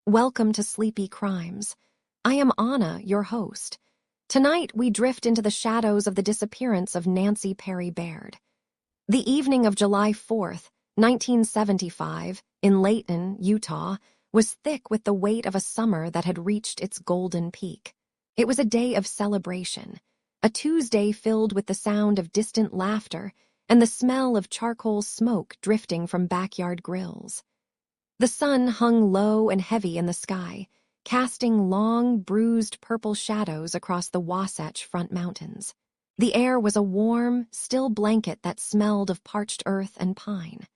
Welcome to Sleepy Crimes. I am Anna, your host. Tonight, we drift into the shadows of the disappearance of Nancy Perry Baird. The evening of July 4th, 1975, in Layton, Utah, was thick with the weight of a summer that had reached its golden peak. It was a day of celebration, a Tuesday filled with the sound of distant laughter and the smell of charcoal smoke drifting from backyard grills. The sun hung low and heavy in the sky, casting long, bruised purple shadows across the Wasatch Front Mountains. The air was a warm, still blanket that smelled of parched earth and pine.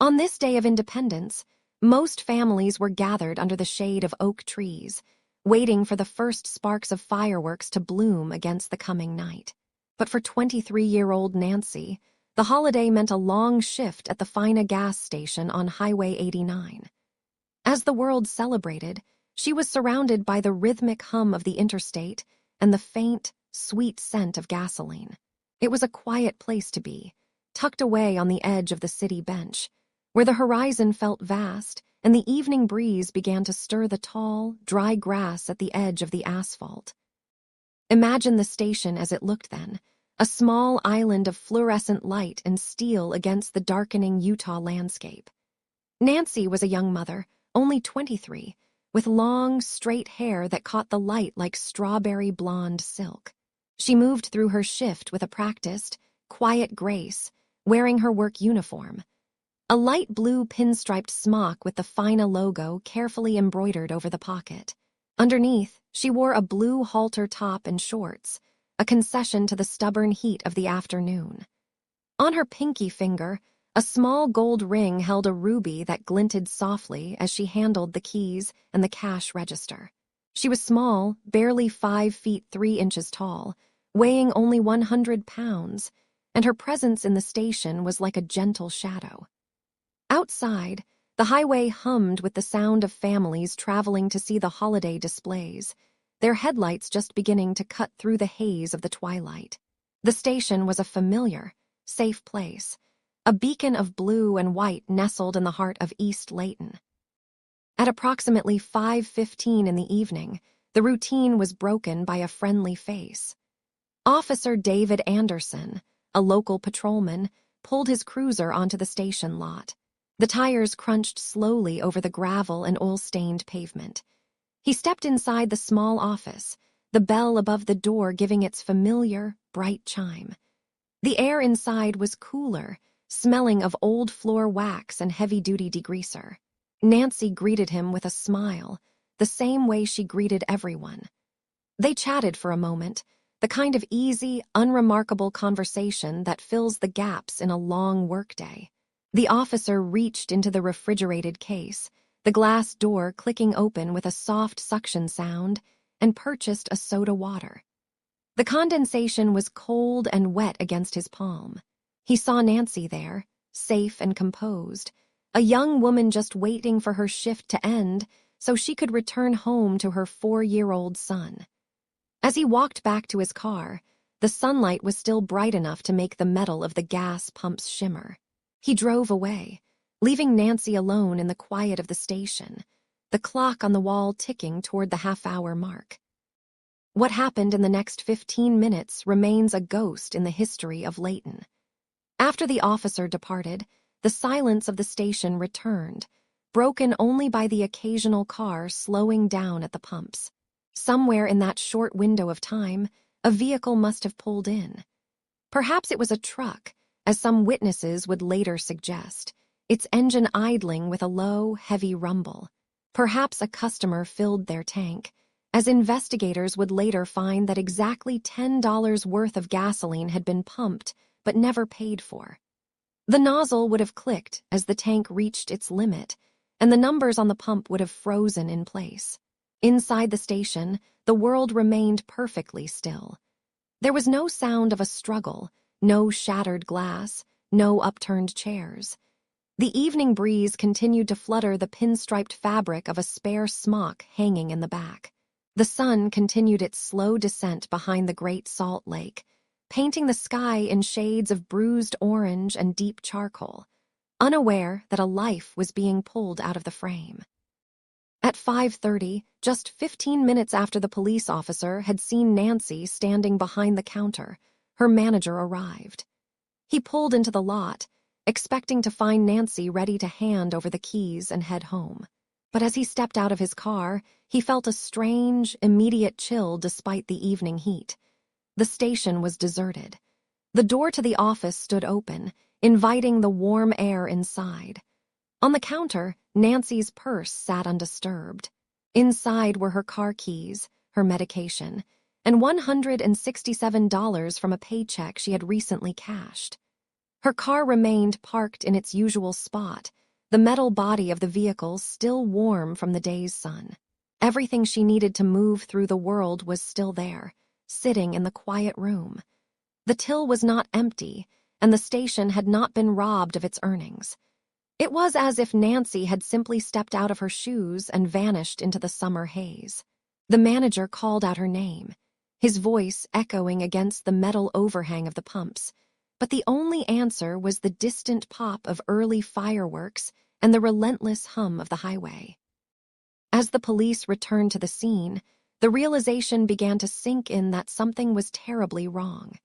On this day of independence, most families were gathered under the shade of oak trees, waiting for the first sparks of fireworks to bloom against the coming night. But for 23-year-old Nancy, the holiday meant a long shift at the Fina gas station on Highway 89. As the world celebrated, she was surrounded by the rhythmic hum of the interstate and the faint, sweet scent of gasoline. It was a quiet place to be, tucked away on the edge of the city bench, where the horizon felt vast and the evening breeze began to stir the tall, dry grass at the edge of the asphalt. Imagine the station as it looked then, a small island of fluorescent light and steel against the darkening Utah landscape. Nancy was a young mother, only 23, with long, straight hair that caught the light like strawberry blonde silk. She moved through her shift with a practiced, quiet grace, wearing her work uniform, a light blue pinstriped smock with the Fina logo carefully embroidered over the pocket. Underneath, she wore a blue halter top and shorts, a concession to the stubborn heat of the afternoon. On her pinky finger, a small gold ring held a ruby that glinted softly as she handled the keys and the cash register. She was small, barely 5 feet 3 inches tall, weighing only 100 pounds, and her presence in the station was like a gentle shadow. Outside, the highway hummed with the sound of families traveling to see the holiday displays, their headlights just beginning to cut through the haze of the twilight. The station was a familiar, safe place, a beacon of blue and white nestled in the heart of East Layton. At approximately 5:15 in the evening, the routine was broken by a friendly face. Officer David Anderson, a local patrolman, pulled his cruiser onto the station lot. The tires crunched slowly over the gravel and oil-stained pavement. He stepped inside the small office, the bell above the door giving its familiar, bright chime. The air inside was cooler, smelling of old floor wax and heavy-duty degreaser. Nancy greeted him with a smile, the same way she greeted everyone. They chatted for a moment, the kind of easy, unremarkable conversation that fills the gaps in a long workday. The officer reached into the refrigerated case, the glass door clicking open with a soft suction sound, and purchased a soda water. The condensation was cold and wet against his palm. He saw Nancy there, safe and composed, a young woman just waiting for her shift to end so she could return home to her 4-year-old son. As he walked back to his car, the sunlight was still bright enough to make the metal of the gas pumps shimmer. He drove away, leaving Nancy alone in the quiet of the station, the clock on the wall ticking toward the half-hour mark. What happened in the next 15 minutes remains a ghost in the history of Layton. After the officer departed, the silence of the station returned, broken only by the occasional car slowing down at the pumps. Somewhere in that short window of time, a vehicle must have pulled in. Perhaps it was a truck, as some witnesses would later suggest, its engine idling with a low, heavy rumble. Perhaps a customer filled their tank, as investigators would later find that exactly $10 worth of gasoline had been pumped but never paid for. The nozzle would have clicked as the tank reached its limit, and the numbers on the pump would have frozen in place. Inside the station, the world remained perfectly still. There was no sound of a struggle, no shattered glass, no upturned chairs. The evening breeze continued to flutter the pinstriped fabric of a spare smock hanging in the back. The sun continued its slow descent behind the Great Salt Lake, painting the sky in shades of bruised orange and deep charcoal, unaware that a life was being pulled out of the frame. At 5:30, just 15 minutes after the police officer had seen Nancy standing behind the counter, her manager arrived. He pulled into the lot, expecting to find Nancy ready to hand over the keys and head home. But as he stepped out of his car, he felt a strange, immediate chill despite the evening heat. The station was deserted. The door to the office stood open, inviting the warm air inside. On the counter, Nancy's purse sat undisturbed. Inside were her car keys, her medication, and $167 from a paycheck she had recently cashed. Her car remained parked in its usual spot, the metal body of the vehicle still warm from the day's sun. Everything she needed to move through the world was still there, sitting in the quiet room. The till was not empty, and the station had not been robbed of its earnings. It was as if Nancy had simply stepped out of her shoes and vanished into the summer haze. The manager called out her name, his voice echoing against the metal overhang of the pumps, but the only answer was the distant pop of early fireworks and the relentless hum of the highway. As the police returned to the scene, the realization began to sink in that something was terribly wrong.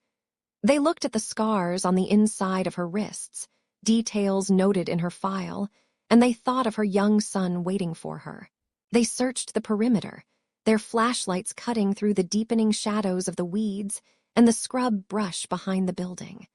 They looked at the scars on the inside of her wrists, details noted in her file, and they thought of her young son waiting for her. They searched the perimeter, their flashlights cutting through the deepening shadows of the weeds and the scrub brush behind the building.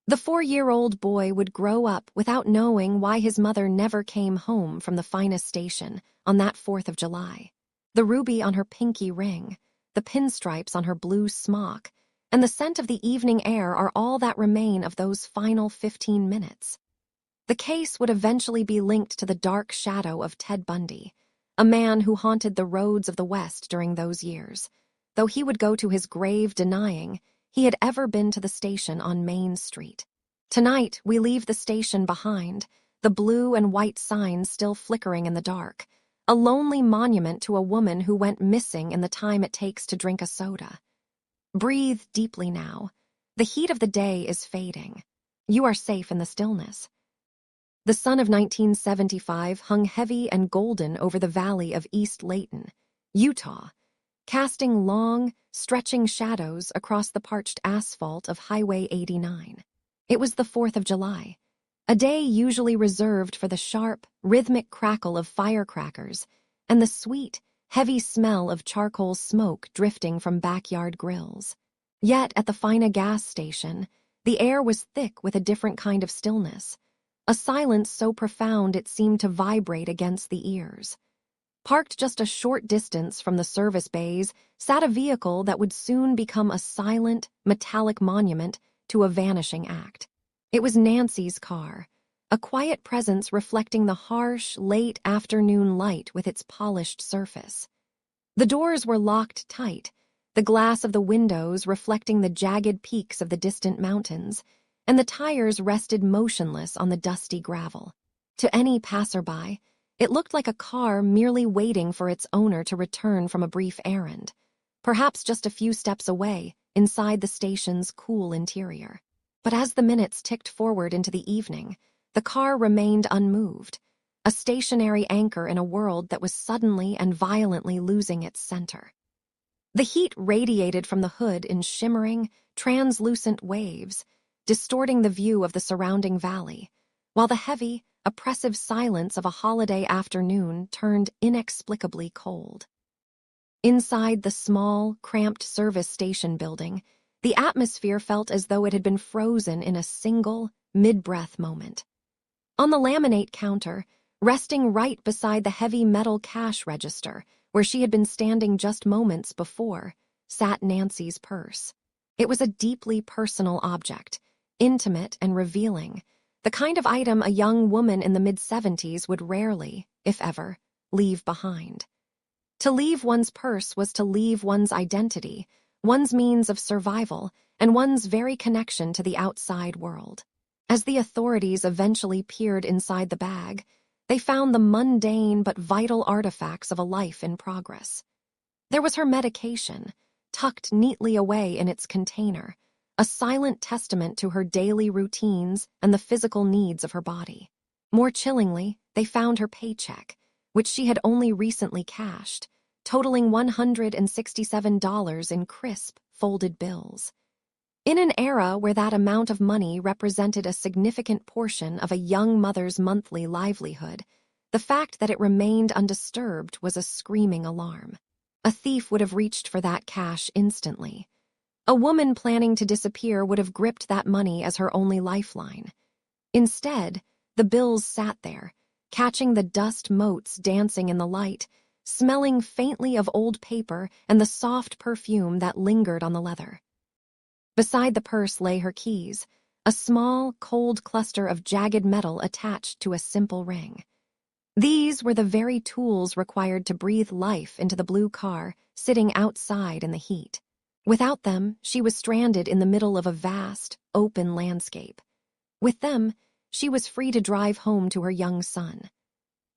The 4-year-old boy would grow up without knowing why his mother never came home from the finest station on that 4th of July. The ruby on her pinky ring, the pinstripes on her blue smock, and the scent of the evening air are all that remain of those final 15 minutes. The case would eventually be linked to the dark shadow of Ted Bundy, a man who haunted the roads of the West during those years, though he would go to his grave denying he had ever been to the station on Main Street. Tonight, we leave the station behind, the blue and white signs still flickering in the dark, a lonely monument to a woman who went missing in the time it takes to drink a soda. Breathe deeply now. The heat of the day is fading. You are safe in the stillness. The sun of 1975 hung heavy and golden over the valley of East Layton, Utah, casting long, stretching shadows across the parched asphalt of Highway 89. It was the 4th of July, a day usually reserved for the sharp, rhythmic crackle of firecrackers and the sweet, heavy smell of charcoal smoke drifting from backyard grills. Yet at the Fina gas station, the air was thick with a different kind of stillness, a silence so profound it seemed to vibrate against the ears. Parked just a short distance from the service bays sat a vehicle that would soon become a silent, metallic monument to a vanishing act. It was Nancy's car, a quiet presence reflecting the harsh, late afternoon light with its polished surface. The doors were locked tight, the glass of the windows reflecting the jagged peaks of the distant mountains, and the tires rested motionless on the dusty gravel. To any passerby, it looked like a car merely waiting for its owner to return from a brief errand, perhaps just a few steps away, inside the station's cool interior. But as the minutes ticked forward into the evening, the car remained unmoved, a stationary anchor in a world that was suddenly and violently losing its center. The heat radiated from the hood in shimmering, translucent waves, distorting the view of the surrounding valley, while the heavy, oppressive silence of a holiday afternoon turned inexplicably cold. Inside the small, cramped service station building, the atmosphere felt as though it had been frozen in a single, mid-breath moment. On the laminate counter, resting right beside the heavy metal cash register, where she had been standing just moments before, sat Nancy's purse. It was a deeply personal object, intimate and revealing, the kind of item a young woman in the mid-70s would rarely, if ever, leave behind. To leave one's purse was to leave one's identity, one's means of survival, and one's very connection to the outside world. As the authorities eventually peered inside the bag, they found the mundane but vital artifacts of a life in progress. There was her medication, tucked neatly away in its container, a silent testament to her daily routines and the physical needs of her body. More chillingly, they found her paycheck, which she had only recently cashed, totaling $167 in crisp, folded bills. In an era where that amount of money represented a significant portion of a young mother's monthly livelihood, the fact that it remained undisturbed was a screaming alarm. A thief would have reached for that cash instantly. A woman planning to disappear would have gripped that money as her only lifeline. Instead, the bills sat there, catching the dust motes dancing in the light, smelling faintly of old paper and the soft perfume that lingered on the leather. Beside the purse lay her keys, a small, cold cluster of jagged metal attached to a simple ring. These were the very tools required to breathe life into the blue car sitting outside in the heat. Without them, she was stranded in the middle of a vast, open landscape. With them, she was free to drive home to her young son.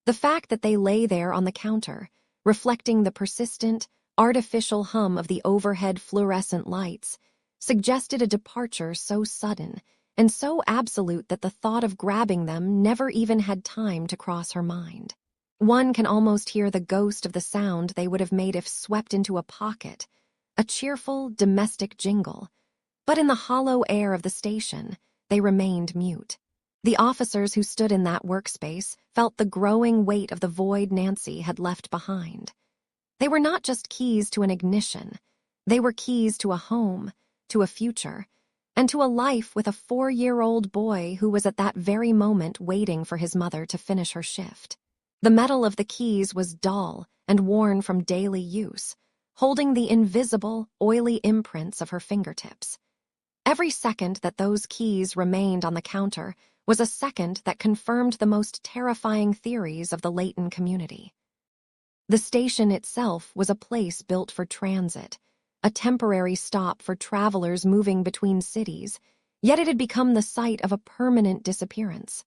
The fact that they lay there on the counter, reflecting the persistent, artificial hum of the overhead fluorescent lights, suggested a departure so sudden and so absolute that the thought of grabbing them never even had time to cross her mind. One can almost hear the ghost of the sound they would have made if swept into a pocket, a cheerful, domestic jingle. But in the hollow air of the station, they remained mute. The officers who stood in that workspace felt the growing weight of the void Nancy had left behind. They were not just keys to an ignition. They were keys to a home, to a future, and to a life with a 4-year-old boy who was at that very moment waiting for his mother to finish her shift. The metal of the keys was dull and worn from daily use, holding the invisible, oily imprints of her fingertips. Every second that those keys remained on the counter was a second that confirmed the most terrifying theories of the Layton community. The station itself was a place built for transit, a temporary stop for travelers moving between cities, yet it had become the site of a permanent disappearance.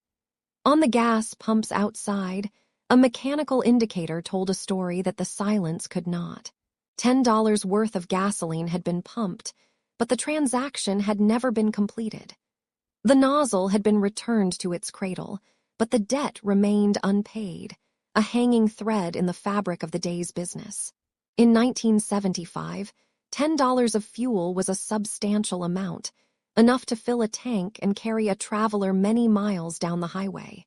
On the gas pumps outside, a mechanical indicator told a story that the silence could not. $10 worth of gasoline had been pumped, but the transaction had never been completed. The nozzle had been returned to its cradle, but the debt remained unpaid, a hanging thread in the fabric of the day's business. In 1975, $10 of fuel was a substantial amount, enough to fill a tank and carry a traveler many miles down the highway.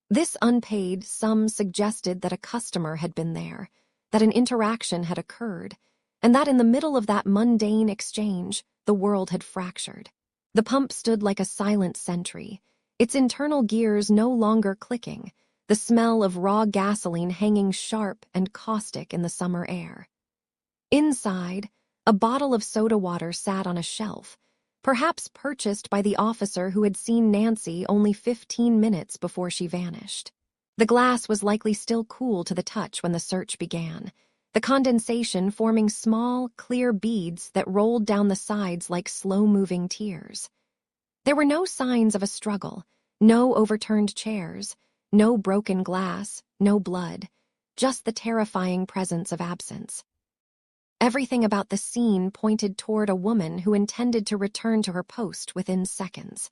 This unpaid sum suggested that a customer had been there, that an interaction had occurred, and that in the middle of that mundane exchange, the world had fractured. The pump stood like a silent sentry, its internal gears no longer clicking, the smell of raw gasoline hanging sharp and caustic in the summer air. Inside, a bottle of soda water sat on a shelf, perhaps purchased by the officer who had seen Nancy only 15 minutes before she vanished. The glass was likely still cool to the touch when the search began, the condensation forming small, clear beads that rolled down the sides like slow-moving tears. There were no signs of a struggle, no overturned chairs, no broken glass, no blood, just the terrifying presence of absence. Everything about the scene pointed toward a woman who intended to return to her post within seconds.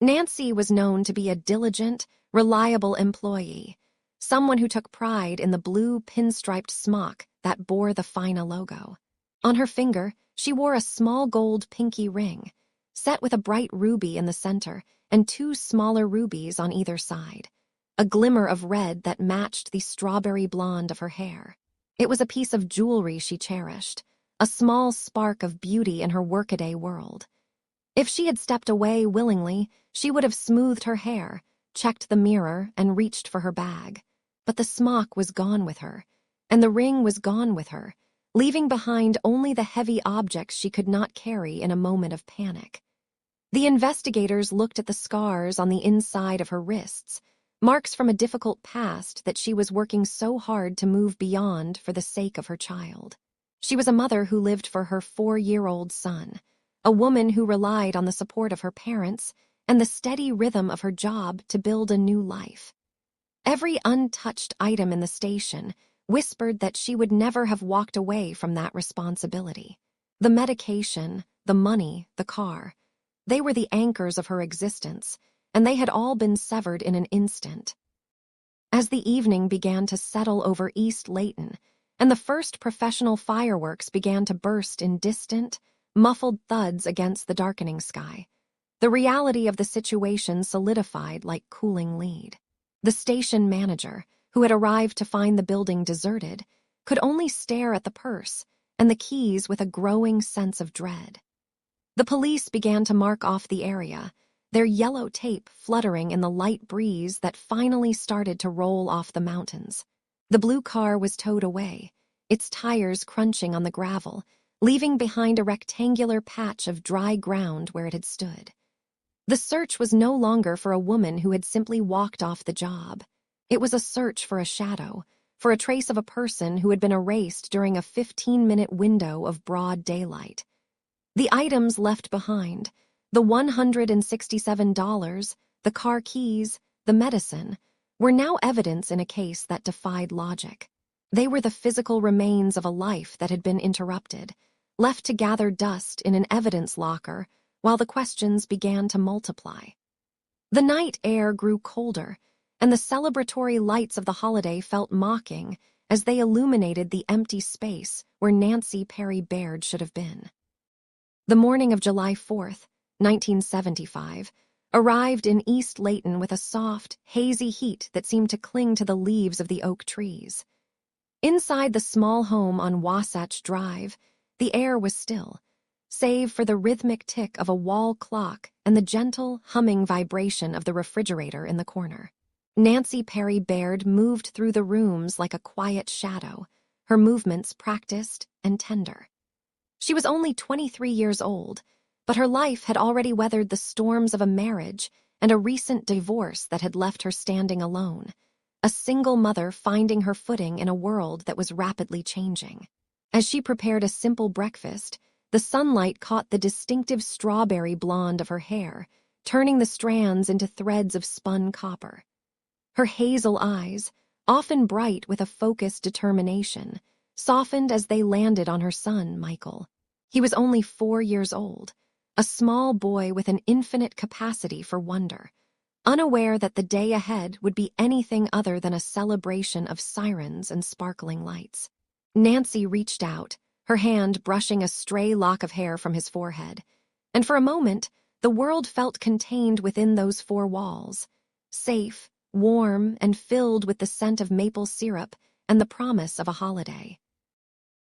Nancy was known to be a diligent, reliable employee, someone who took pride in the blue pinstriped smock that bore the FINA logo. On her finger, she wore a small gold pinky ring, set with a bright ruby in the center and 2 smaller rubies on either side, a glimmer of red that matched the strawberry blonde of her hair. It was a piece of jewelry she cherished, a small spark of beauty in her workaday world. If she had stepped away willingly, she would have smoothed her hair, checked the mirror, and reached for her bag. But the smock was gone with her, and the ring was gone with her, leaving behind only the heavy objects she could not carry in a moment of panic. The investigators looked at the scars on the inside of her wrists, marks from a difficult past that she was working so hard to move beyond for the sake of her child. She was a mother who lived for her 4-year-old son, a woman who relied on the support of her parents and the steady rhythm of her job to build a new life. Every untouched item in the station whispered that she would never have walked away from that responsibility. The medication, the money, the car, they were the anchors of her existence, and they had all been severed in an instant. As the evening began to settle over East Layton, and the first professional fireworks began to burst in distant, muffled thuds against the darkening sky, the reality of the situation solidified like cooling lead. The station manager, who had arrived to find the building deserted, could only stare at the purse and the keys with a growing sense of dread. The police began to mark off the area, their yellow tape fluttering in the light breeze that finally started to roll off the mountains. The blue car was towed away, its tires crunching on the gravel, leaving behind a rectangular patch of dry ground where it had stood. The search was no longer for a woman who had simply walked off the job. It was a search for a shadow, for a trace of a person who had been erased during a 15-minute window of broad daylight. The items left behind, the $167, the car keys, the medicine, were now evidence in a case that defied logic. They were the physical remains of a life that had been interrupted, left to gather dust in an evidence locker while the questions began to multiply. The night air grew colder, and the celebratory lights of the holiday felt mocking as they illuminated the empty space where Nancy Perry Baird should have been. The morning of July 4th, 1975, arrived in East Layton with a soft, hazy heat that seemed to cling to the leaves of the oak trees. Inside the small home on Wasatch Drive, the air was still, save for the rhythmic tick of a wall clock and the gentle, humming vibration of the refrigerator in the corner. Nancy Perry Baird moved through the rooms like a quiet shadow, her movements practiced and tender. She was only 23 years old, but her life had already weathered the storms of a marriage and a recent divorce that had left her standing alone, a single mother finding her footing in a world that was rapidly changing. As she prepared a simple breakfast, the sunlight caught the distinctive strawberry blonde of her hair, turning the strands into threads of spun copper. Her hazel eyes, often bright with a focused determination, softened as they landed on her son, Michael. He was only 4 years old, a small boy with an infinite capacity for wonder, unaware that the day ahead would be anything other than a celebration of sirens and sparkling lights. Nancy reached out, her hand brushing a stray lock of hair from his forehead, and for a moment, the world felt contained within those four walls, safe, warm, and filled with the scent of maple syrup and the promise of a holiday.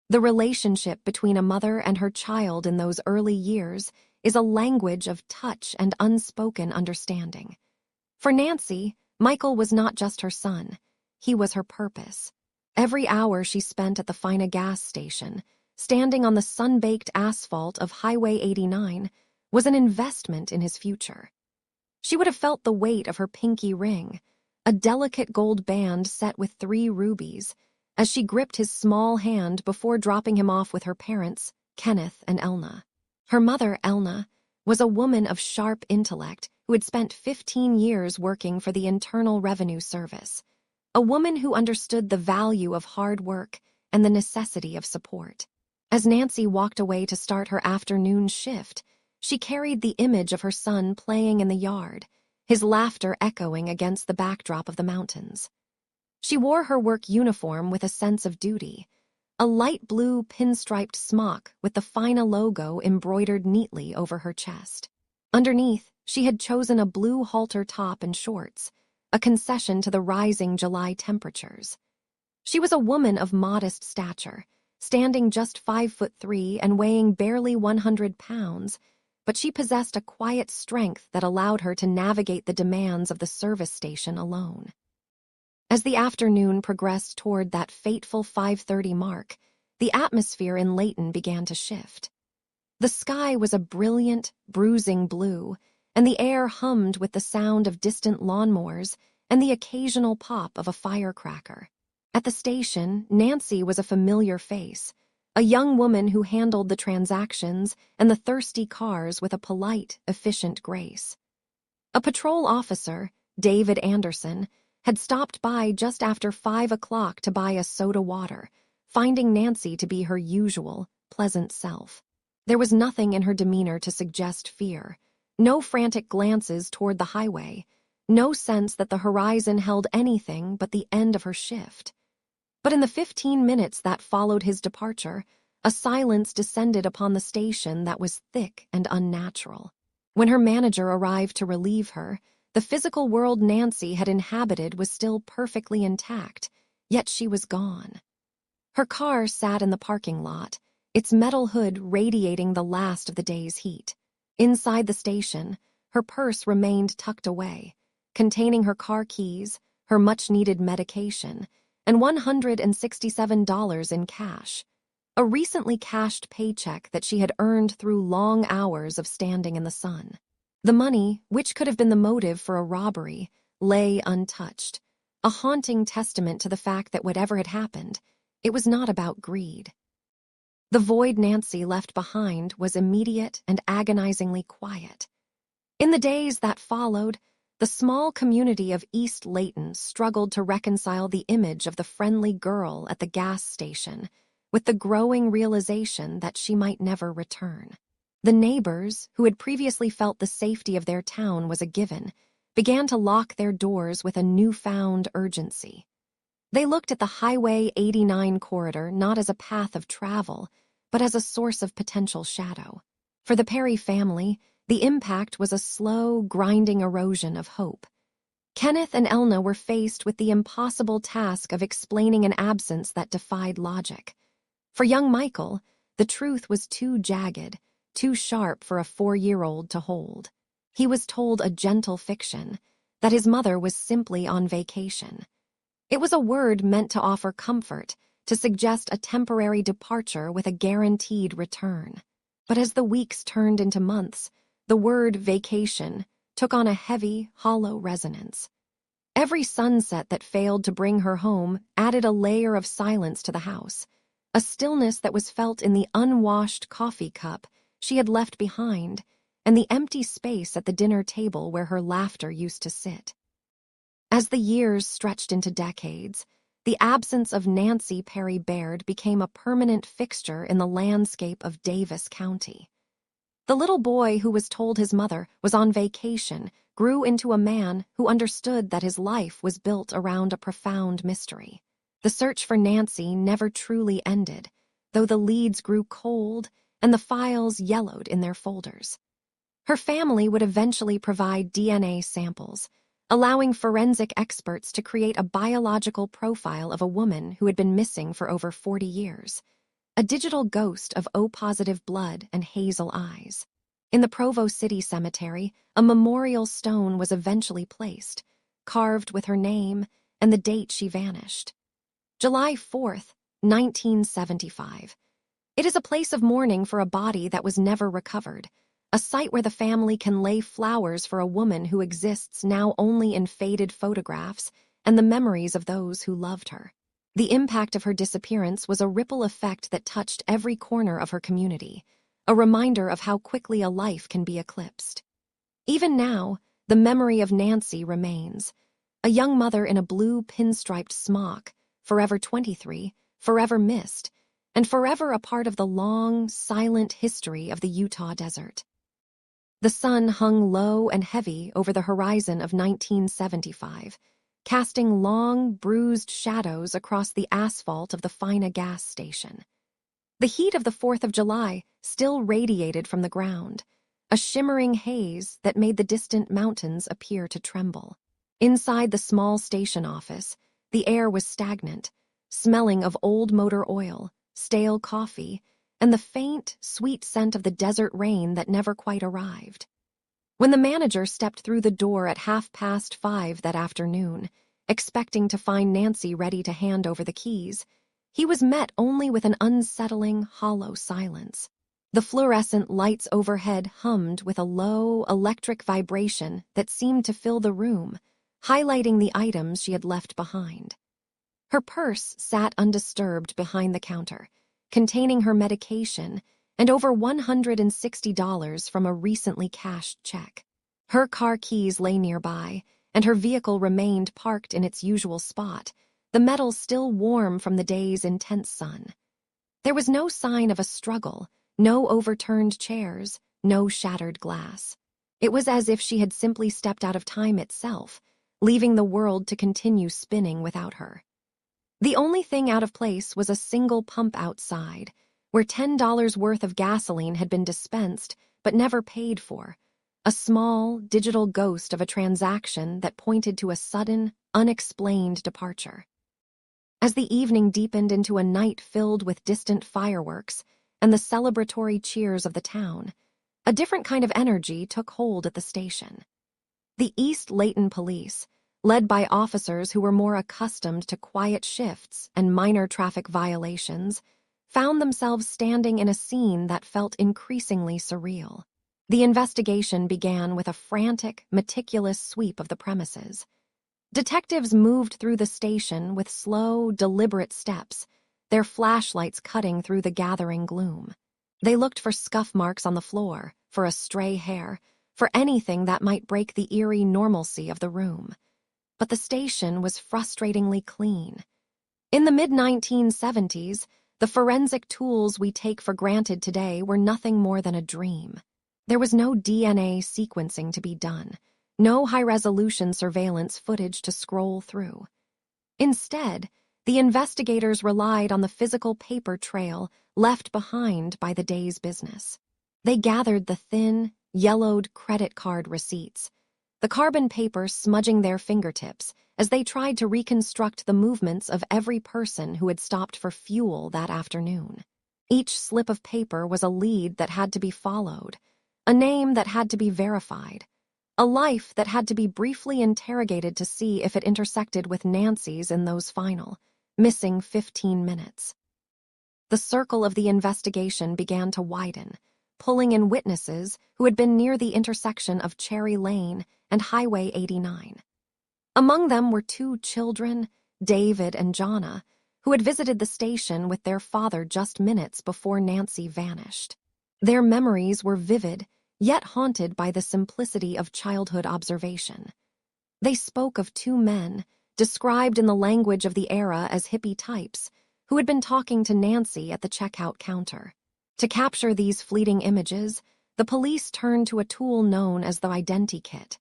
The relationship between a mother and her child in those early years is a language of touch and unspoken understanding. For Nancy, Michael was not just her son, he was her purpose. Every hour she spent at the Fina gas station, standing on the sun-baked asphalt of Highway 89, was an investment in his future. She would have felt the weight of her pinky ring, a delicate gold band set with 3 rubies, as she gripped his small hand before dropping him off with her parents, Kenneth and Elna. Her mother, Elna, was a woman of sharp intellect who had spent 15 years working for the Internal Revenue Service, a woman who understood the value of hard work and the necessity of support. As Nancy walked away to start her afternoon shift, she carried the image of her son playing in the yard, his laughter echoing against the backdrop of the mountains. She wore her work uniform with a sense of duty, a light blue pinstriped smock with the Fina logo embroidered neatly over her chest. Underneath, she had chosen a blue halter top and shorts, a concession to the rising July temperatures. She was a woman of modest stature, standing just 5'3" and weighing barely 100 pounds, but she possessed a quiet strength that allowed her to navigate the demands of the service station alone. As the afternoon progressed toward that fateful 5:30 mark, the atmosphere in Layton began to shift. The sky was a brilliant, bruising blue, and the air hummed with the sound of distant lawnmowers and the occasional pop of a firecracker. At the station, Nancy was a familiar face, a young woman who handled the transactions and the thirsty cars with a polite, efficient grace. A patrol officer, David Anderson, had stopped by just after 5 o'clock to buy a soda water, finding Nancy to be her usual, pleasant self. There was nothing in her demeanor to suggest fear, no frantic glances toward the highway, no sense that the horizon held anything but the end of her shift. But in the 15 minutes that followed his departure, a silence descended upon the station that was thick and unnatural. When her manager arrived to relieve her, the physical world Nancy had inhabited was still perfectly intact, yet she was gone. Her car sat in the parking lot, its metal hood radiating the last of the day's heat. Inside the station, her purse remained tucked away, containing her car keys, her much-needed medication, and $167 in cash, a recently cashed paycheck that she had earned through long hours of standing in the sun. The money, which could have been the motive for a robbery, lay untouched, a haunting testament to the fact that whatever had happened, it was not about greed. The void Nancy left behind was immediate and agonizingly quiet. In the days that followed, the small community of East Layton struggled to reconcile the image of the friendly girl at the gas station with the growing realization that she might never return. The neighbors, who had previously felt the safety of their town was a given, began to lock their doors with a newfound urgency. They looked at the Highway 89 corridor not as a path of travel, but as a source of potential shadow. For the Perry family, the impact was a slow, grinding erosion of hope. Kenneth and Elna were faced with the impossible task of explaining an absence that defied logic. For young Michael, the truth was too jagged, too sharp for a 4-year-old to hold. He was told a gentle fiction, that his mother was simply on vacation. It was a word meant to offer comfort, to suggest a temporary departure with a guaranteed return. But as the weeks turned into months, the word vacation took on a heavy, hollow resonance. Every sunset that failed to bring her home added a layer of silence to the house, a stillness that was felt in the unwashed coffee cup she had left behind and the empty space at the dinner table where her laughter used to sit. As the years stretched into decades, the absence of Nancy Perry Baird became a permanent fixture in the landscape of Davis County. The little boy who was told his mother was on vacation grew into a man who understood that his life was built around a profound mystery. The search for Nancy never truly ended, though the leads grew cold and the files yellowed in their folders. Her family would eventually provide DNA samples, allowing forensic experts to create a biological profile of a woman who had been missing for over 40 years, a digital ghost of O-positive blood and hazel eyes. In the Provo City Cemetery, a memorial stone was eventually placed, carved with her name and the date she vanished. July 4th, 1975. It is a place of mourning for a body that was never recovered, a site where the family can lay flowers for a woman who exists now only in faded photographs and the memories of those who loved her. The impact of her disappearance was a ripple effect that touched every corner of her community, a reminder of how quickly a life can be eclipsed. Even now, the memory of Nancy remains, a young mother in a blue pinstriped smock, forever 23, forever missed, and forever a part of the long, silent history of the Utah desert. The sun hung low and heavy over the horizon of 1975, casting long, bruised shadows across the asphalt of the Fina gas station. The heat of the 4th of July still radiated from the ground, a shimmering haze that made the distant mountains appear to tremble. Inside the small station office, the air was stagnant, smelling of old motor oil, stale coffee, and the faint, sweet scent of the desert rain that never quite arrived. When the manager stepped through the door at 5:30 that afternoon, expecting to find Nancy ready to hand over the keys, he was met only with an unsettling, hollow silence. The fluorescent lights overhead hummed with a low, electric vibration that seemed to fill the room, highlighting the items she had left behind. Her purse sat undisturbed behind the counter, containing her medication and over $160 from a recently cashed check. Her car keys lay nearby, and her vehicle remained parked in its usual spot, the metal still warm from the day's intense sun. There was no sign of a struggle, no overturned chairs, no shattered glass. It was as if she had simply stepped out of time itself, leaving the world to continue spinning without her. The only thing out of place was a single pump outside, where $10 worth of gasoline had been dispensed but never paid for, a small, digital ghost of a transaction that pointed to a sudden, unexplained departure. As the evening deepened into a night filled with distant fireworks and the celebratory cheers of the town, a different kind of energy took hold at the station. The East Layton police, led by officers who were more accustomed to quiet shifts and minor traffic violations, found themselves standing in a scene that felt increasingly surreal. The investigation began with a frantic, meticulous sweep of the premises. Detectives moved through the station with slow, deliberate steps, their flashlights cutting through the gathering gloom. They looked for scuff marks on the floor, for a stray hair, for anything that might break the eerie normalcy of the room. But the station was frustratingly clean. In the mid-1970s, the forensic tools we take for granted today were nothing more than a dream. There was no DNA sequencing to be done, no high-resolution surveillance footage to scroll through. Instead, the investigators relied on the physical paper trail left behind by the day's business. They gathered the thin, yellowed credit card receipts, the carbon paper smudging their fingertips as they tried to reconstruct the movements of every person who had stopped for fuel that afternoon. Each slip of paper was a lead that had to be followed, a name that had to be verified, a life that had to be briefly interrogated to see if it intersected with Nancy's in those final, missing 15 minutes. The circle of the investigation began to widen, pulling in witnesses who had been near the intersection of Cherry Lane and Highway 89. Among them were 2 children, David and Jonna, who had visited the station with their father just minutes before Nancy vanished. Their memories were vivid, yet haunted by the simplicity of childhood observation. They spoke of 2 men, described in the language of the era as hippie types, who had been talking to Nancy at the checkout counter. To capture these fleeting images, the police turned to a tool known as the identikit.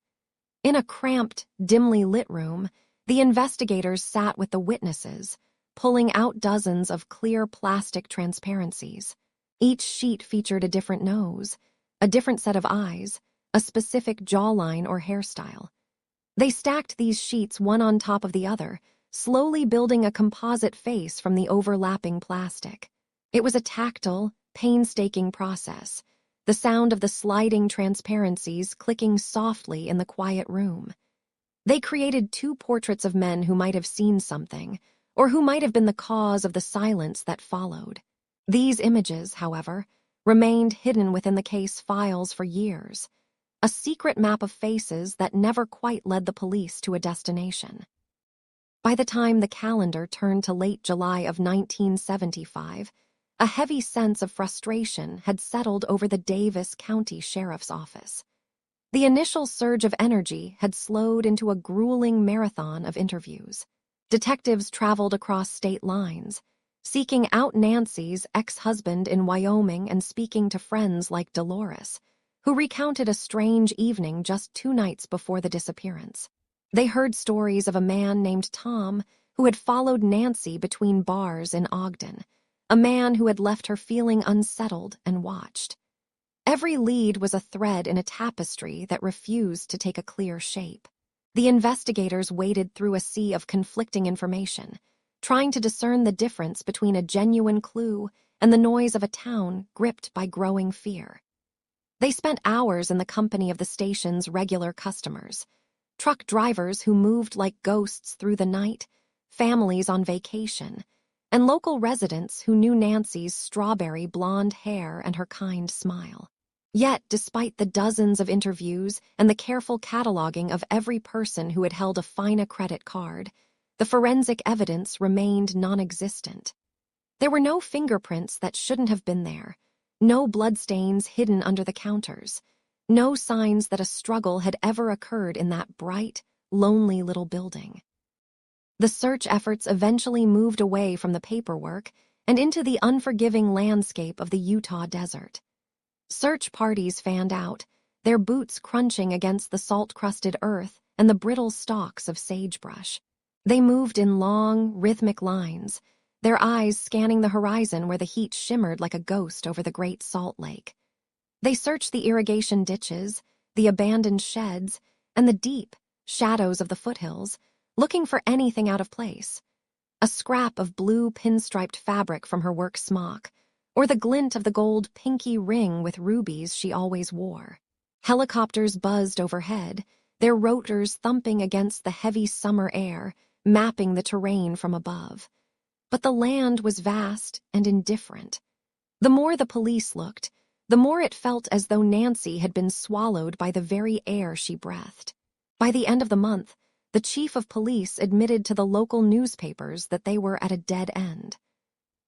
In a cramped, dimly lit room, the investigators sat with the witnesses, pulling out dozens of clear plastic transparencies. Each sheet featured a different nose, a different set of eyes, a specific jawline or hairstyle. They stacked these sheets one on top of the other, slowly building a composite face from the overlapping plastic. It was a tactile, painstaking process, the sound of the sliding transparencies clicking softly in the quiet room. They created 2 portraits of men who might have seen something, or who might have been the cause of the silence that followed. These images, however, remained hidden within the case files for years, a secret map of faces that never quite led the police to a destination. By the time the calendar turned to late July of 1975, a heavy sense of frustration had settled over the Davis County Sheriff's Office. The initial surge of energy had slowed into a grueling marathon of interviews. Detectives traveled across state lines, seeking out Nancy's ex-husband in Wyoming and speaking to friends like Dolores, who recounted a strange evening just 2 nights before the disappearance. They heard stories of a man named Tom who had followed Nancy between bars in Ogden, a man who had left her feeling unsettled and watched. Every lead was a thread in a tapestry that refused to take a clear shape. The investigators waded through a sea of conflicting information, trying to discern the difference between a genuine clue and the noise of a town gripped by growing fear. They spent hours in the company of the station's regular customers, truck drivers who moved like ghosts through the night, families on vacation, and local residents who knew Nancy's strawberry blonde hair and her kind smile. Yet, despite the dozens of interviews and the careful cataloging of every person who had held a FINA credit card, the forensic evidence remained non-existent. There were no fingerprints that shouldn't have been there, no bloodstains hidden under the counters, no signs that a struggle had ever occurred in that bright, lonely little building. The search efforts eventually moved away from the paperwork and into the unforgiving landscape of the Utah desert. Search parties fanned out, their boots crunching against the salt-crusted earth and the brittle stalks of sagebrush. They moved in long, rhythmic lines, their eyes scanning the horizon where the heat shimmered like a ghost over the Great Salt Lake. They searched the irrigation ditches, the abandoned sheds, and the deep shadows of the foothills, looking for anything out of place. A scrap of blue pinstriped fabric from her work smock, or the glint of the gold pinky ring with rubies she always wore. Helicopters buzzed overhead, their rotors thumping against the heavy summer air, mapping the terrain from above. But the land was vast and indifferent. The more the police looked, the more it felt as though Nancy had been swallowed by the very air she breathed. By the end of the month, the chief of police admitted to the local newspapers that they were at a dead end.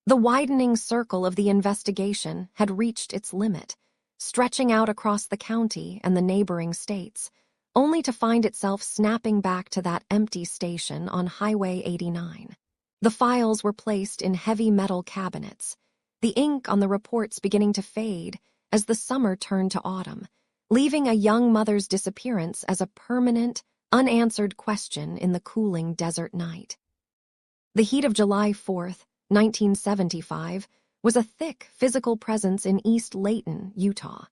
The widening circle of the investigation had reached its limit, stretching out across the county and the neighboring states, only to find itself snapping back to that empty station on Highway 89. The files were placed in heavy metal cabinets, the ink on the reports beginning to fade as the summer turned to autumn, leaving a young mother's disappearance as a permanent, unanswered question in the cooling desert night. The heat of July 4th, 1975, was a thick physical presence in East Layton, Utah.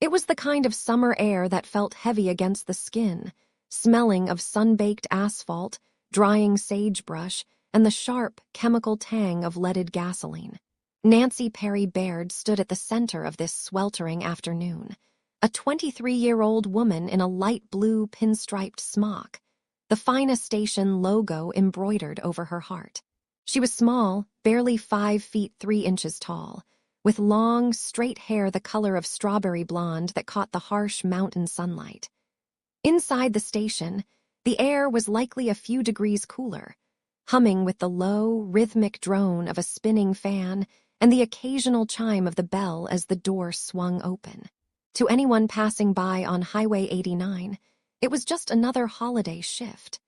It was the kind of summer air that felt heavy against the skin, smelling of sun-baked asphalt, drying sagebrush, and the sharp, chemical tang of leaded gasoline. Nancy Perry Baird stood at the center of this sweltering afternoon, a 23-year-old woman in a light blue pinstriped smock, the finest station logo embroidered over her heart. She was small, barely 5 feet 3 inches tall, with long, straight hair the color of strawberry blonde that caught the harsh mountain sunlight. Inside the station, the air was likely a few degrees cooler, humming with the low, rhythmic drone of a spinning fan and the occasional chime of the bell as the door swung open. To anyone passing by on Highway 89, it was just another holiday shift.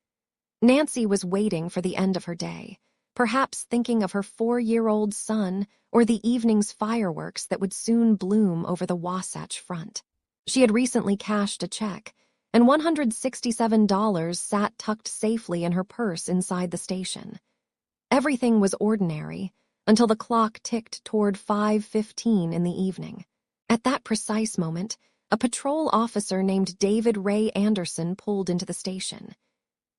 Nancy was waiting for the end of her day, perhaps thinking of her 4-year-old son or the evening's fireworks that would soon bloom over the Wasatch Front. She had recently cashed a check, and $167 sat tucked safely in her purse inside the station. Everything was ordinary until the clock ticked toward 5:15 in the evening. At that precise moment, a patrol officer named David Ray Anderson pulled into the station.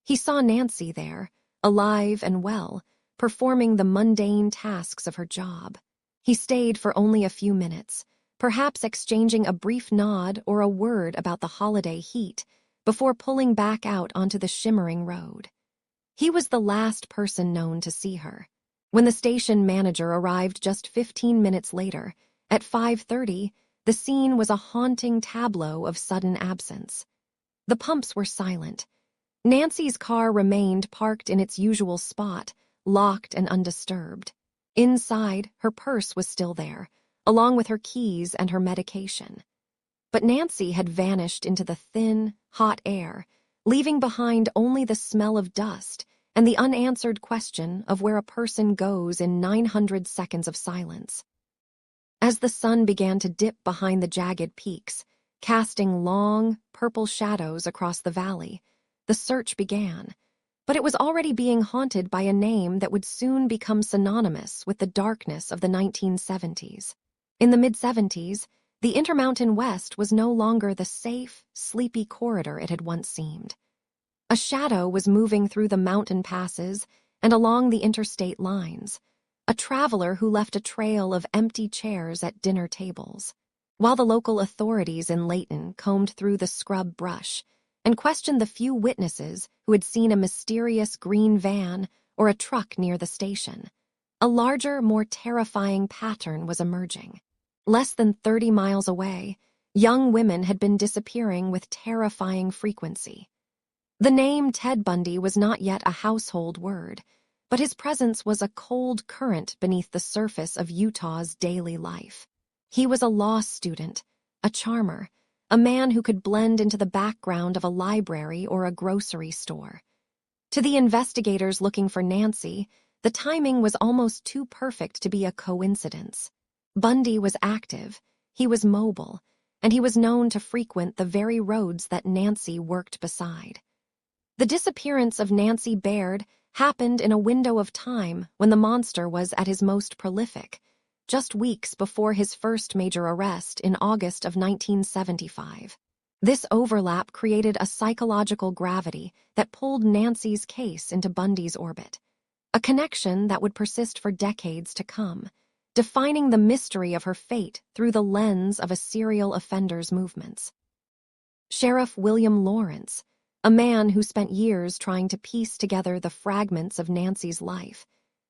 He saw Nancy there, alive and well, performing the mundane tasks of her job. He stayed for only a few minutes, perhaps exchanging a brief nod or a word about the holiday heat, before pulling back out onto the shimmering road. He was the last person known to see her. When the station manager arrived just 15 minutes later, at 5:30, the scene was a haunting tableau of sudden absence. The pumps were silent. Nancy's car remained parked in its usual spot, locked and undisturbed. Inside, her purse was still there, along with her keys and her medication. But Nancy had vanished into the thin, hot air, leaving behind only the smell of dust and the unanswered question of where a person goes in 900 seconds of silence. As the sun began to dip behind the jagged peaks, casting long, purple shadows across the valley, the search began, but it was already being haunted by a name that would soon become synonymous with the darkness of the 1970s. In the mid-70s, the Intermountain West was no longer the safe, sleepy corridor it had once seemed. A shadow was moving through the mountain passes and along the interstate lines, a traveler who left a trail of empty chairs at dinner tables. While the local authorities in Layton combed through the scrub brush and questioned the few witnesses who had seen a mysterious green van or a truck near the station, a larger, more terrifying pattern was emerging. Less than 30 miles away, young women had been disappearing with terrifying frequency. The name Ted Bundy was not yet a household word, but his presence was a cold current beneath the surface of Utah's daily life. He was a law student, a charmer, a man who could blend into the background of a library or a grocery store. To the investigators looking for Nancy, the timing was almost too perfect to be a coincidence. Bundy was active, he was mobile, and he was known to frequent the very roads that Nancy worked beside. The disappearance of Nancy Baird happened in a window of time when the monster was at his most prolific, just weeks before his first major arrest in August of 1975. This overlap created a psychological gravity that pulled Nancy's case into Bundy's orbit, a connection that would persist for decades to come, defining the mystery of her fate through the lens of a serial offender's movements. Sheriff William Lawrence, a man who spent years trying to piece together the fragments of Nancy's life,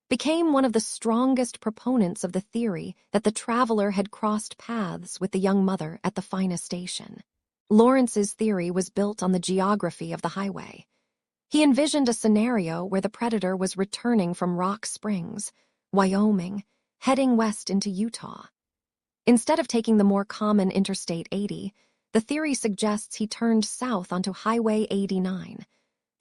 became one of the strongest proponents of the theory that the traveler had crossed paths with the young mother at the Fina station. Lawrence's theory was built on the geography of the highway. He envisioned a scenario where the predator was returning from Rock Springs, Wyoming, heading west into Utah. Instead of taking the more common Interstate 80, the theory suggests he turned south onto Highway 89,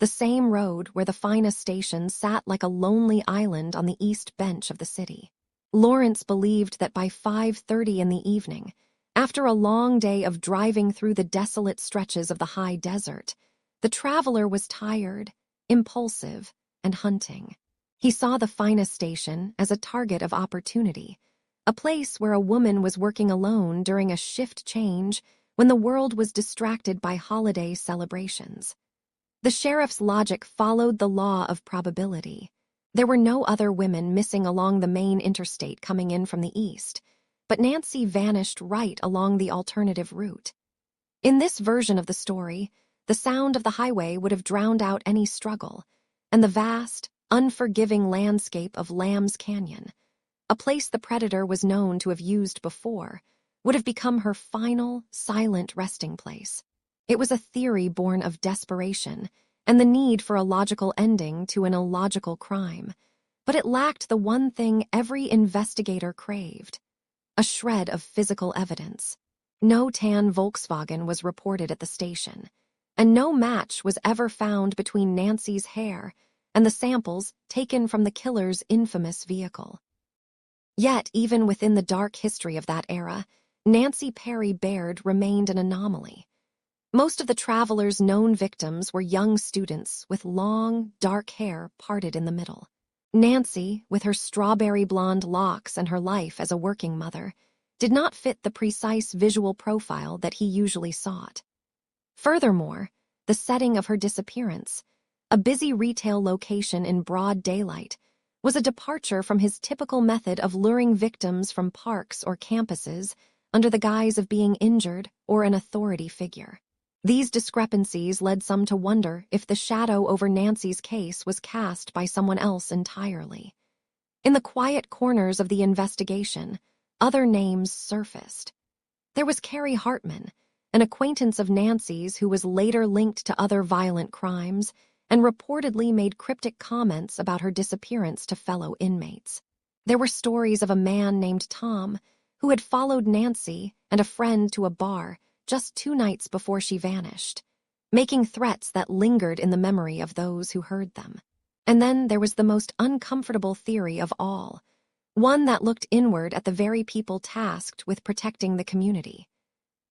the same road where the Fina station sat like a lonely island on the east bench of the city. Lawrence believed that by 5:30 in the evening, after a long day of driving through the desolate stretches of the high desert, the traveler was tired, impulsive, and hunting. He saw the Fina station as a target of opportunity, a place where a woman was working alone during a shift change when the world was distracted by holiday celebrations. The sheriff's logic followed the law of probability. There were no other women missing along the main interstate coming in from the east, but Nancy vanished right along the alternative route. In this version of the story, the sound of the highway would have drowned out any struggle, and the vast, unforgiving landscape of Lamb's Canyon, a place the predator was known to have used before, would have become her final, silent resting place. It was a theory born of desperation and the need for a logical ending to an illogical crime, but it lacked the one thing every investigator craved: a shred of physical evidence. No tan Volkswagen was reported at the station, and no match was ever found between Nancy's hair and the samples taken from the killer's infamous vehicle. Yet, even within the dark history of that era, Nancy Perry Baird remained an anomaly. Most of the traveler's known victims were young students with long, dark hair parted in the middle. Nancy, with her strawberry blonde locks and her life as a working mother, did not fit the precise visual profile that he usually sought. Furthermore, the setting of her disappearance, a busy retail location in broad daylight, was a departure from his typical method of luring victims from parks or campuses under the guise of being injured or an authority figure. These discrepancies led some to wonder if the shadow over Nancy's case was cast by someone else entirely. In the quiet corners of the investigation, other names surfaced. There was Carrie Hartman, an acquaintance of Nancy's who was later linked to other violent crimes and reportedly made cryptic comments about her disappearance to fellow inmates. There were stories of a man named Tom who had followed Nancy and a friend to a bar just 2 nights before she vanished, making threats that lingered in the memory of those who heard them. And then there was the most uncomfortable theory of all, one that looked inward at the very people tasked with protecting the community.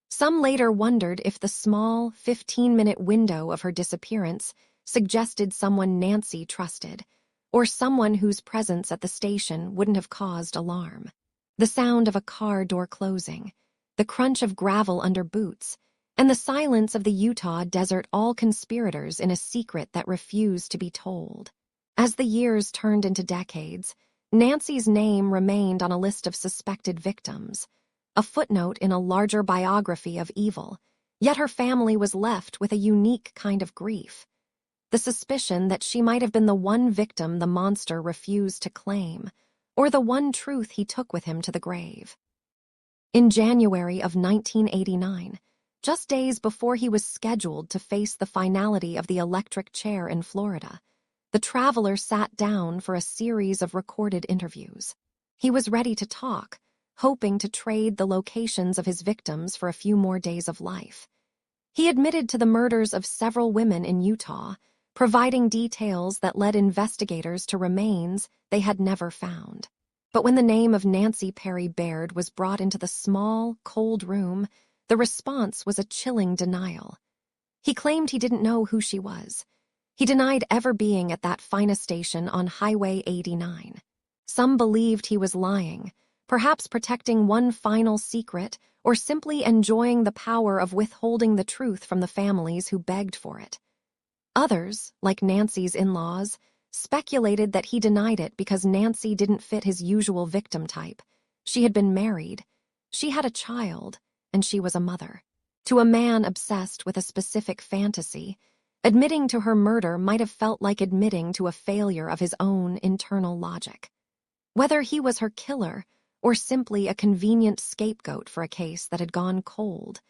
Some later wondered if the small, 15-minute window of her disappearance suggested someone Nancy trusted, or someone whose presence at the station wouldn't have caused alarm. The sound of a car door closing, the crunch of gravel under boots, and the silence of the Utah desert, all conspirators in a secret that refused to be told. As the years turned into decades, Nancy's name remained on a list of suspected victims, a footnote in a larger biography of evil, yet her family was left with a unique kind of grief: the suspicion that she might have been the one victim the monster refused to claim, or the one truth he took with him to the grave. In January of 1989, just days before he was scheduled to face the finality of the electric chair in Florida, the traveler sat down for a series of recorded interviews. He was ready to talk, hoping to trade the locations of his victims for a few more days of life. He admitted to the murders of several women in Utah, providing details that led investigators to remains they had never found. But when the name of Nancy Perry Baird was brought into the small, cold room, the response was a chilling denial. He claimed he didn't know who she was. He denied ever being at that finest station on Highway 89. Some believed he was lying, perhaps protecting one final secret or simply enjoying the power of withholding the truth from the families who begged for it. Others, like Nancy's in-laws, speculated that he denied it because Nancy didn't fit his usual victim type. She had been married, she had a child, and she was a mother. To a man obsessed with a specific fantasy, admitting to her murder might have felt like admitting to a failure of his own internal logic. Whether he was her killer or simply a convenient scapegoat for a case that had gone cold,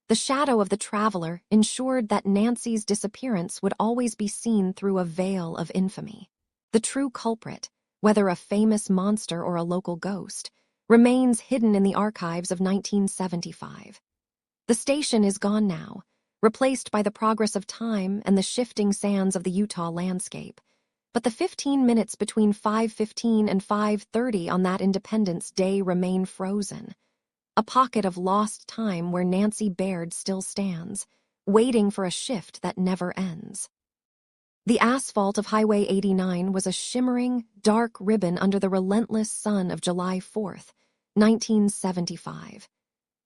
the shadow of the traveler ensured that Nancy's disappearance would always be seen through a veil of infamy. The true culprit, whether a famous monster or a local ghost, remains hidden in the archives of 1975. The station is gone now, replaced by the progress of time and the shifting sands of the Utah landscape. But the 15 minutes between 5:15 and 5:30 on that Independence Day remain frozen. A pocket of lost time where Nancy Baird still stands, waiting for a shift that never ends. The asphalt of Highway 89 was a shimmering, dark ribbon under the relentless sun of July 4th, 1975.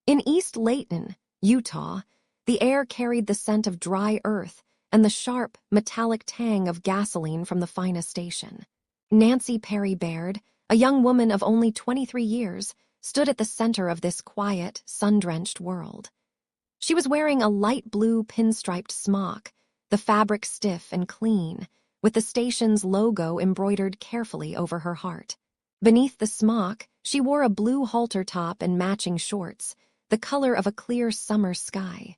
In East Layton, Utah, the air carried the scent of dry earth and the sharp, metallic tang of gasoline from the finest station. Nancy Perry Baird, a young woman of only 23 years, stood at the center of this quiet, sun-drenched world. She was wearing a light blue pinstriped smock, the fabric stiff and clean, with the station's logo embroidered carefully over her heart. Beneath the smock, she wore a blue halter top and matching shorts, the color of a clear summer sky.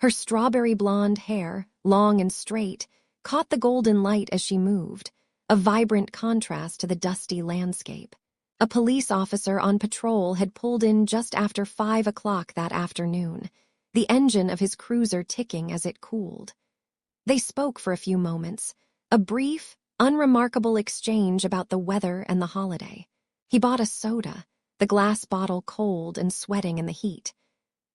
Her strawberry blonde hair, long and straight, caught the golden light as she moved, a vibrant contrast to the dusty landscape. A police officer on patrol had pulled in just after 5 o'clock that afternoon, the engine of his cruiser ticking as it cooled. They spoke for a few moments, a brief, unremarkable exchange about the weather and the holiday. He bought a soda, the glass bottle cold and sweating in the heat.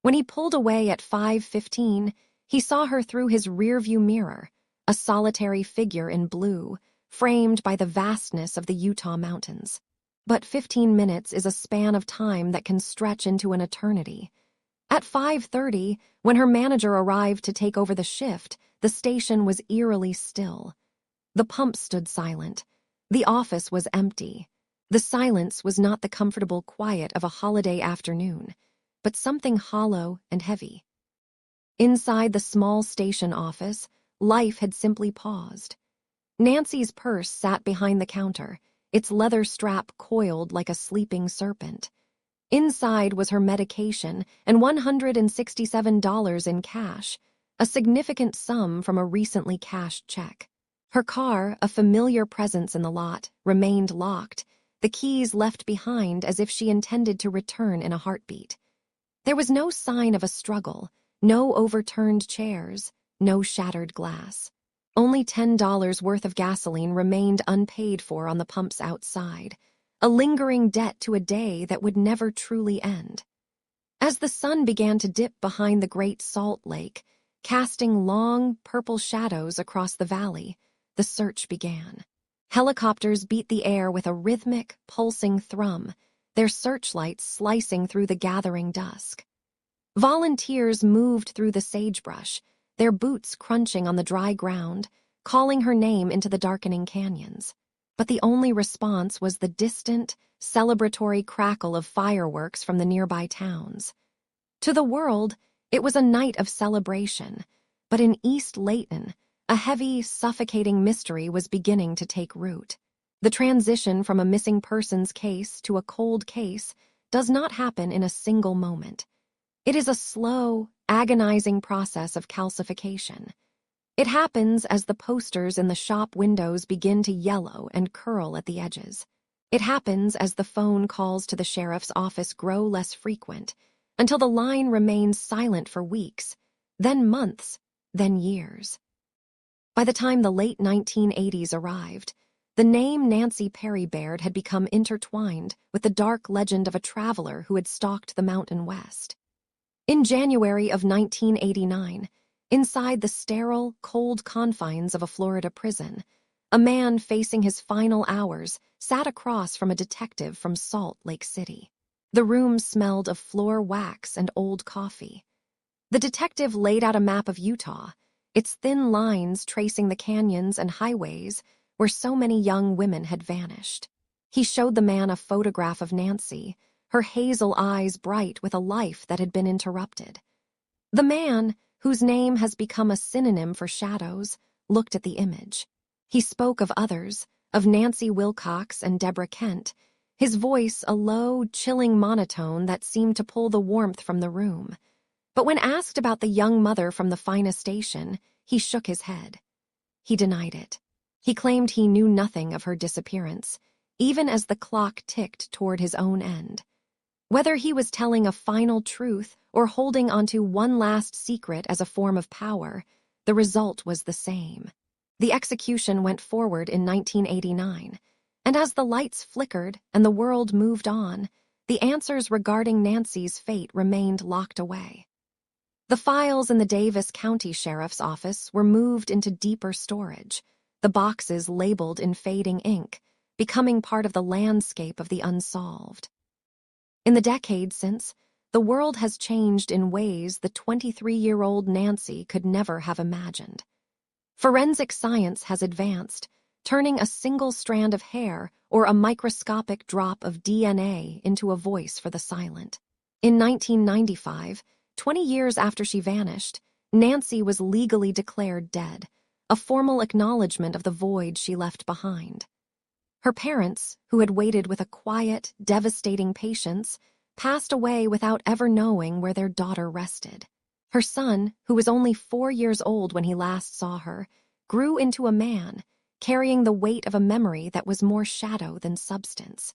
When he pulled away at 5:15, he saw her through his rearview mirror, a solitary figure in blue, framed by the vastness of the Utah mountains. But 15 minutes is a span of time that can stretch into an eternity. At 5:30, when her manager arrived to take over the shift, the station was eerily still. The pump stood silent. The office was empty. The silence was not the comfortable quiet of a holiday afternoon, but something hollow and heavy. Inside the small station office, life had simply paused. Nancy's purse sat behind the counter, its leather strap coiled like a sleeping serpent. Inside was her medication and $167 in cash, a significant sum from a recently cashed check. Her car, a familiar presence in the lot, remained locked, the keys left behind as if she intended to return in a heartbeat. There was no sign of a struggle, no overturned chairs, no shattered glass. Only $10 worth of gasoline remained unpaid for on the pumps outside, a lingering debt to a day that would never truly end. As the sun began to dip behind the Great Salt Lake, casting long, purple shadows across the valley, the search began. Helicopters beat the air with a rhythmic, pulsing thrum, their searchlights slicing through the gathering dusk. Volunteers moved through the sagebrush, their boots crunching on the dry ground, calling her name into the darkening canyons. But the only response was the distant, celebratory crackle of fireworks from the nearby towns. To the world, it was a night of celebration, but in East Layton, a heavy, suffocating mystery was beginning to take root. The transition from a missing persons case to a cold case does not happen in a single moment. It is a slow, agonizing process of calcification. It happens as the posters in the shop windows begin to yellow and curl at the edges. It happens as the phone calls to the sheriff's office grow less frequent, until the line remains silent for weeks, then months, then years. By the time the late 1980s arrived, the name Nancy Perry Baird had become intertwined with the dark legend of a traveler who had stalked the Mountain West. In January of 1989, inside the sterile, cold confines of a Florida prison, a man facing his final hours sat across from a detective from Salt Lake City. The room smelled of floor wax and old coffee. The detective laid out a map of Utah, its thin lines tracing the canyons and highways where so many young women had vanished. He showed the man a photograph of Nancy, her hazel eyes bright with a life that had been interrupted. The man, whose name has become a synonym for shadows, looked at the image. He spoke of others, of Nancy Wilcox and Deborah Kent, his voice a low, chilling monotone that seemed to pull the warmth from the room. But when asked about the young mother from the Fina station, he shook his head. He denied it. He claimed he knew nothing of her disappearance, even as the clock ticked toward his own end. Whether he was telling a final truth or holding onto one last secret as a form of power, the result was the same. The execution went forward in 1989, and as the lights flickered and the world moved on, the answers regarding Nancy's fate remained locked away. The files in the Davis County Sheriff's Office were moved into deeper storage, the boxes labeled in fading ink, becoming part of the landscape of the unsolved. In the decades since, the world has changed in ways the 23-year-old Nancy could never have imagined. Forensic science has advanced, turning a single strand of hair or a microscopic drop of DNA into a voice for the silent. In 1995, 20 years after she vanished, Nancy was legally declared dead, a formal acknowledgement of the void she left behind. Her parents, who had waited with a quiet, devastating patience, passed away without ever knowing where their daughter rested. Her son, who was only 4 years old when he last saw her, grew into a man, carrying the weight of a memory that was more shadow than substance.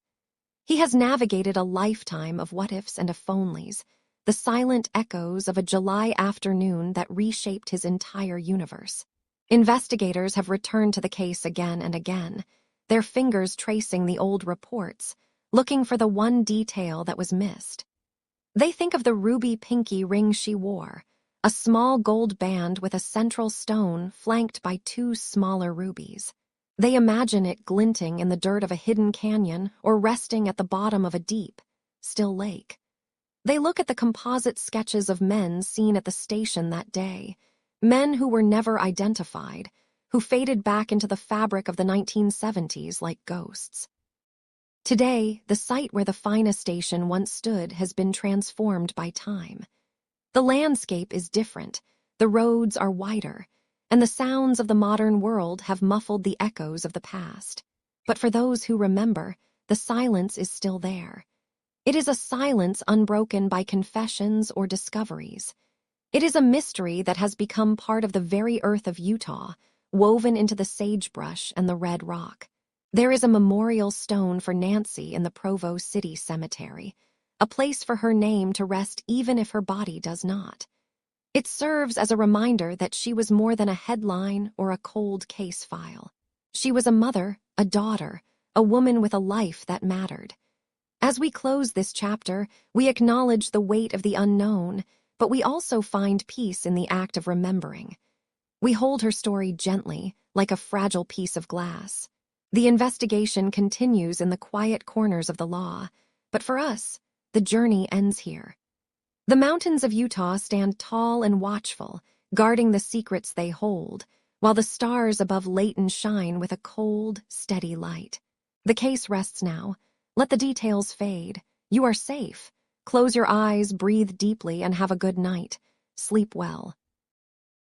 He has navigated a lifetime of what-ifs and if-onlys, the silent echoes of a July afternoon that reshaped his entire universe. Investigators have returned to the case again and again, their fingers tracing the old reports, looking for the one detail that was missed. They think of the ruby pinky ring she wore, a small gold band with a central stone flanked by 2 smaller rubies. They imagine it glinting in the dirt of a hidden canyon or resting at the bottom of a deep, still lake. They look at the composite sketches of men seen at the station that day, men who were never identified, who faded back into the fabric of the 1970s like ghosts. Today, the site where the Fina station once stood has been transformed by time. The landscape is different, the roads are wider, and the sounds of the modern world have muffled the echoes of the past. But for those who remember, the silence is still there. It is a silence unbroken by confessions or discoveries. It is a mystery that has become part of the very earth of Utah, woven into the sagebrush and the red rock. There is a memorial stone for Nancy in the Provo City Cemetery, a place for her name to rest even if her body does not. It serves as a reminder that she was more than a headline or a cold case file. She was a mother, a daughter, a woman with a life that mattered. As we close this chapter, we acknowledge the weight of the unknown, but we also find peace in the act of remembering. We hold her story gently, like a fragile piece of glass. The investigation continues in the quiet corners of the law, but for us, the journey ends here. The mountains of Utah stand tall and watchful, guarding the secrets they hold, while the stars above Layton shine with a cold, steady light. The case rests now. Let the details fade. You are safe. Close your eyes, breathe deeply, and have a good night. Sleep well.